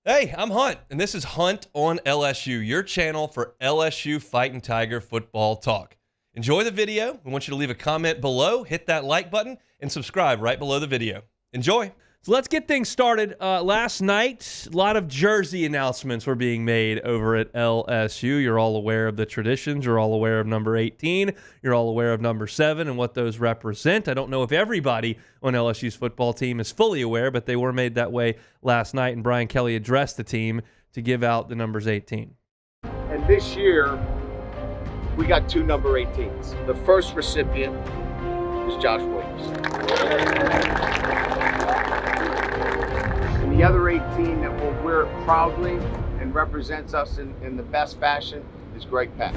Hey, I'm Hunt, and this is Hunt on LSU, your channel for LSU Fighting Tiger football talk. Enjoy the video. We want you to leave a comment below, hit that like button, and subscribe right below the video. Enjoy. So let's get things started. Last night, a lot of jersey announcements were being made over at LSU. You're all aware of the traditions. You're all aware of number 18. You're all aware of number 7 and what those represent. I don't know if everybody on LSU's football team is fully aware, but they were made that way last night, and Brian Kelly addressed the team to give out the numbers 18. And this year, we got 2 number 18s. The first recipient is Josh Williams. And the other 18 that will wear it proudly and represents us in the best fashion is Greg Penn.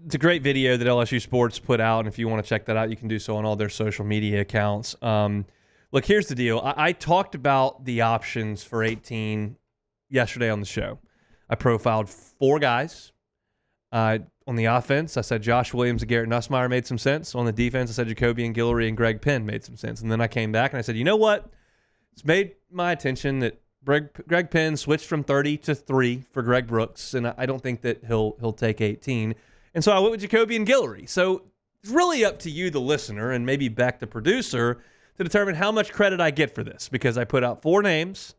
It's a great video that LSU Sports put out, and if you want to check that out, you can do so on all their social media accounts. Look, here's the deal. I talked about the options for 18 yesterday on the show. I profiled 4 guys. On the offense, I said Josh Williams and Garrett Nussmeier made some sense. On the defense, I said Jacoby and Guillory and Greg Penn made some sense. And then I came back and I said, you know what? It's made my attention that Greg Penn switched from 30 to 3 for Greg Brooks, and I don't think that he'll take 18. And so I went with Jacoby and Guillory. So it's really up to you, the listener, and maybe Beck, the producer, to determine how much credit I get for this, because I put out 4 names.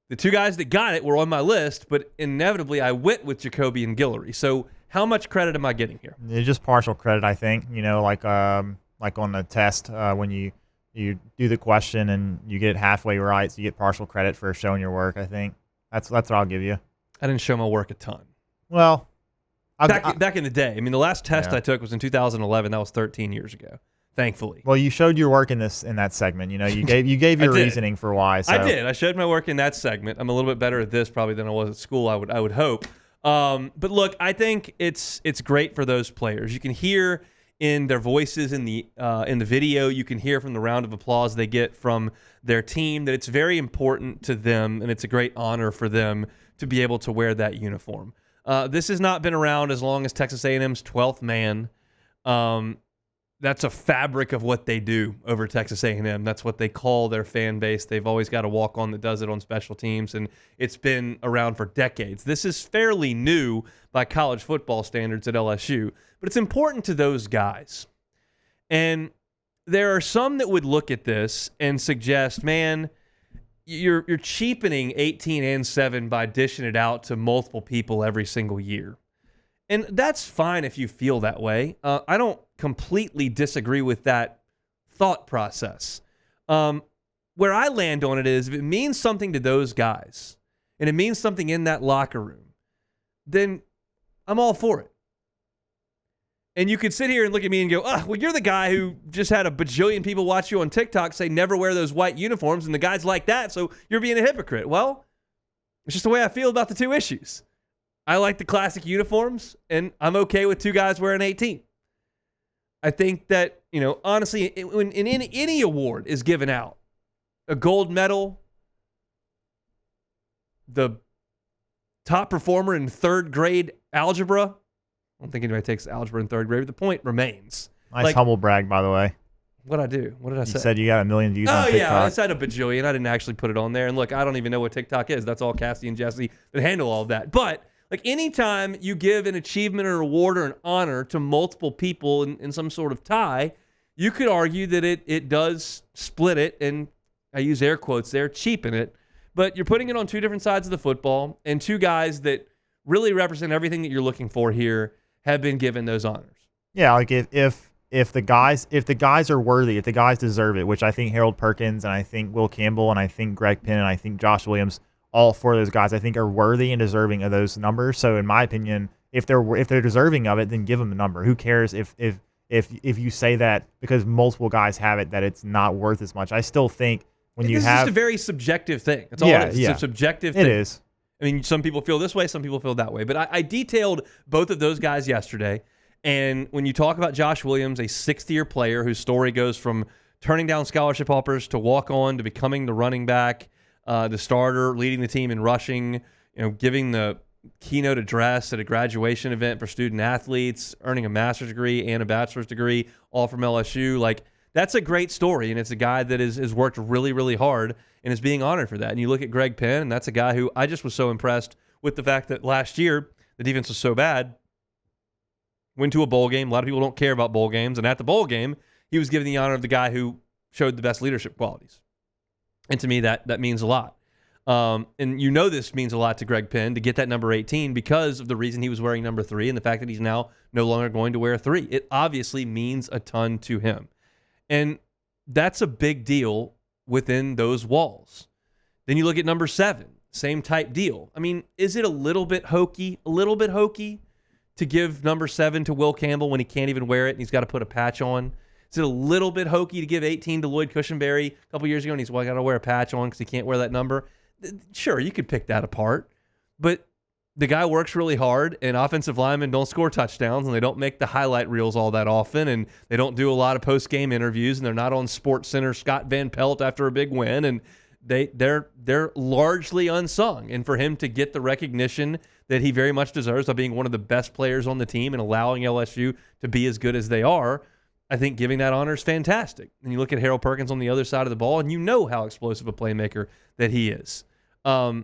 The 2 guys that got it were on my list, but inevitably I went with Jacoby and Guillory. So how much credit am I getting here? It's just partial credit, I think. You know, like on the test when you do the question and you get it halfway right, so you get partial credit for showing your work. I think that's what I'll give you. I didn't show my work a ton. Well, back in the day. I mean, the last test I took was in 2011. That was 13 years ago. Thankfully. Well, you showed your work in that segment. You know, you gave your reasoning for why. So. I did. I showed my work in that segment. I'm a little bit better at this probably than I was at school. I would hope. But look, I think it's great for those players. You can hear in their voices in the video. You can hear from the round of applause they get from their team that it's very important to them, and it's a great honor for them to be able to wear that uniform. This has not been around as long as Texas A&M's 12th man. That's a fabric of what they do over Texas A&M. That's what they call their fan base. They've always got a walk-on that does it on special teams, and it's been around for decades. This is fairly new by college football standards at LSU, but it's important to those guys. And there are some that would look at this and suggest, man, you're cheapening 18 and 7 by dishing it out to multiple people every single year. And that's fine if you feel that way. I don't completely disagree with that thought process. Where I land on it is, if it means something to those guys, and it means something in that locker room, then I'm all for it. And you could sit here and look at me and go, well, you're the guy who just had a bajillion people watch you on TikTok say never wear those white uniforms, and the guy's like that, so you're being a hypocrite. Well, it's just the way I feel about the 2 issues. I like the classic uniforms, and I'm okay with 2 guys wearing 18. I think that, honestly, when any award is given out, a gold medal, the top performer in 3rd grade algebra, I don't think anybody takes algebra in 3rd grade, but the point remains. Nice humble brag, by the way. What'd I do? What did I say? You said you got 1 million views on TikTok. Oh, yeah, I said a bajillion. I didn't actually put it on there. And look, I don't even know what TikTok is. That's all Cassie and Jesse that handle all of that. But anytime you give an achievement or award or an honor to multiple people in some sort of tie, you could argue that it does split it, and I use air quotes there, cheapen it. But you're putting it on 2 different sides of the football, and 2 guys that really represent everything that you're looking for here have been given those honors. Yeah, like if the guys are worthy, if the guys deserve it, which I think Harold Perkins and I think Will Campbell and I think Greg Penn and I think Josh Williams, all 4 of those guys I think are worthy and deserving of those numbers. So in my opinion, if they're deserving of it, then give them the number. Who cares if you say that because multiple guys have it that it's not worth as much? I still think when you have, this is just a very subjective thing. That's all it is. It's a subjective thing. It is. I mean, some people feel this way, some people feel that way. But I detailed both of those guys yesterday. And when you talk about Josh Williams, a 6th-year player whose story goes from turning down scholarship offers to walk on to becoming the running back, the starter, leading the team in rushing, giving the keynote address at a graduation event for student athletes, earning a master's degree and a bachelor's degree, all from LSU. Like, that's a great story, and it's a guy that has worked really, really hard and is being honored for that. And you look at Greg Penn, and that's a guy who I just was so impressed with the fact that last year the defense was so bad, went to a bowl game. A lot of people don't care about bowl games, and at the bowl game, he was given the honor of the guy who showed the best leadership qualities. And to me, that means a lot. And you know this means a lot to Greg Penn to get that number 18 because of the reason he was wearing number 3 and the fact that he's now no longer going to wear 3. It obviously means a ton to him. And that's a big deal within those walls. Then you look at number 7, same type deal. I mean, is it a little bit hokey to give number 7 to Will Campbell when he can't even wear it and he's got to put a patch on? Is it a little bit hokey to give 18 to Lloyd Cushenberry a couple years ago and he's, well, I got to wear a patch on because he can't wear that number? Sure, you could pick that apart, but the guy works really hard, and offensive linemen don't score touchdowns, and they don't make the highlight reels all that often, and they don't do a lot of post-game interviews, and they're not on SportsCenter Scott Van Pelt after a big win, and they're largely unsung. And for him to get the recognition that he very much deserves by being one of the best players on the team and allowing LSU to be as good as they are, I think giving that honor is fantastic. And you look at Harold Perkins on the other side of the ball, and you know how explosive a playmaker that he is. I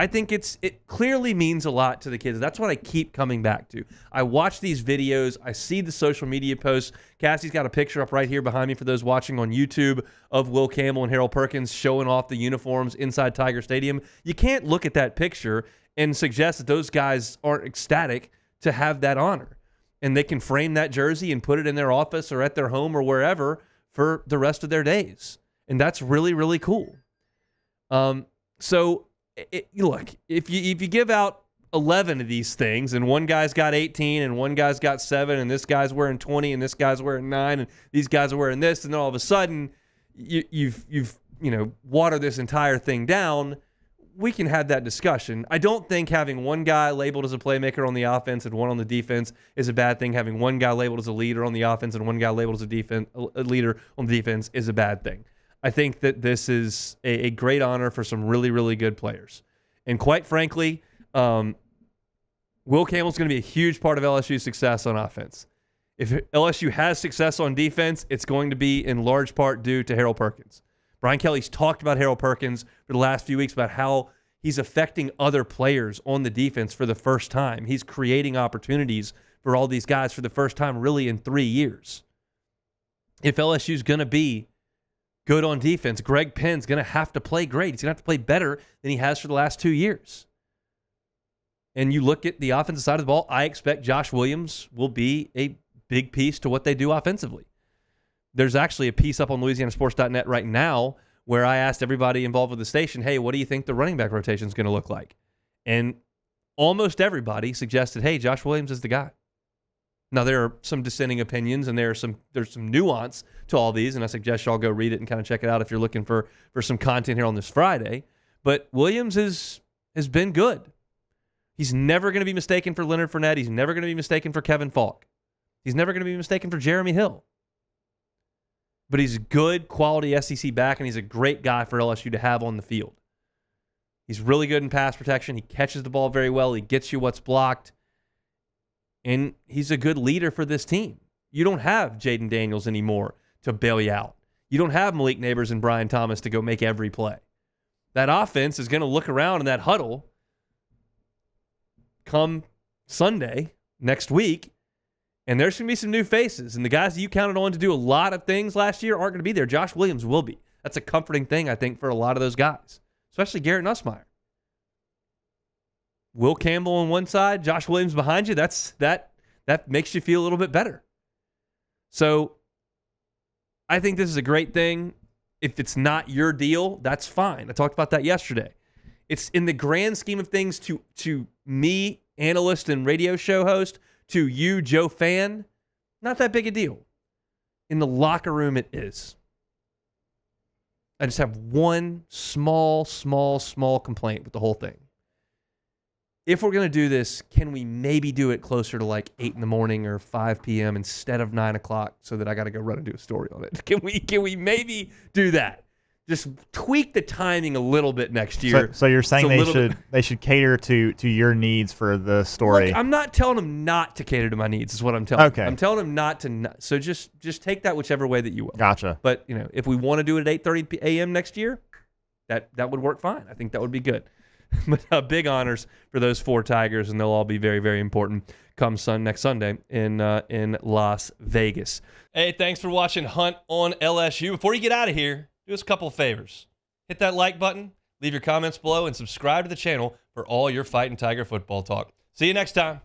think it clearly means a lot to the kids. That's what I keep coming back to. I watch these videos. I see the social media posts. Cassie's got a picture up right here behind me for those watching on YouTube of Will Campbell and Harold Perkins showing off the uniforms inside Tiger Stadium. You can't look at that picture and suggest that those guys aren't ecstatic to have that honor. And they can frame that jersey and put it in their office or at their home or wherever for the rest of their days. And that's really, really cool. So look, if you give out 11 of these things and one guy's got 18 and one guy's got 7 and this guy's wearing 20 and this guy's wearing 9 and these guys are wearing this, and then all of a sudden you've watered this entire thing down, we can have that discussion. I don't think having one guy labeled as a playmaker on the offense and one on the defense is a bad thing. Having one guy labeled as a leader on the offense and one guy labeled as a leader on the defense is a bad thing. I think that this is a great honor for some really, really good players. And quite frankly, Will Campbell's going to be a huge part of LSU's success on offense. If LSU has success on defense, it's going to be in large part due to Harold Perkins. Brian Kelly's talked about Harold Perkins for the last few weeks about how he's affecting other players on the defense for the first time. He's creating opportunities for all these guys for the first time really in 3 years. If LSU's going to be good on defense, Greg Penn's going to have to play great. He's going to have to play better than he has for the last 2 years. And you look at the offensive side of the ball, I expect Josh Williams will be a big piece to what they do offensively. There's actually a piece up on LouisianaSports.net right now where I asked everybody involved with the station, hey, what do you think the running back rotation is going to look like? And almost everybody suggested, hey, Josh Williams is the guy. Now, there are some dissenting opinions, and there's some nuance to all these, and I suggest y'all go read it and kind of check it out if you're looking for some content here on this Friday. But Williams has been good. He's never going to be mistaken for Leonard Fournette. He's never going to be mistaken for Kevin Falk. He's never going to be mistaken for Jeremy Hill. But he's a good quality SEC back, and he's a great guy for LSU to have on the field. He's really good in pass protection. He catches the ball very well. He gets you what's blocked. And he's a good leader for this team. You don't have Jaden Daniels anymore to bail you out. You don't have Malik Neighbors and Brian Thomas to go make every play. That offense is going to look around in that huddle come Sunday next week, and there's going to be some new faces. And the guys that you counted on to do a lot of things last year aren't going to be there. Josh Williams will be. That's a comforting thing, I think, for a lot of those guys, especially Garrett Nussmeier. Will Campbell on one side, Josh Williams behind you, that makes you feel a little bit better. So I think this is a great thing. If it's not your deal, that's fine. I talked about that yesterday. It's in the grand scheme of things to me, analyst and radio show host, to you, Joe fan, not that big a deal. In the locker room, it is. I just have one small complaint with the whole thing. If we're going to do this, can we maybe do it closer to like 8 in the morning or 5 p.m. instead of 9 o'clock so that I got to go run and do a story on it? Can we maybe do that? just tweak the timing a little bit next year. So you're saying It's a they should cater to your needs for the story. Look, I'm not telling them not to cater to my needs. Is what I'm telling. Okay. I'm telling them not to. So just take that whichever way that you will. Gotcha. But if we want to do it at 8:30 a.m. next year, that would work fine. I think that would be good. But big honors for those 4 Tigers, and they'll all be very, very important come next Sunday in Las Vegas. Hey, thanks for watching Hunt on LSU. Before you get out of here, do us a couple of favors. Hit that like button, leave your comments below, and subscribe to the channel for all your Fighting Tiger football talk. See you next time.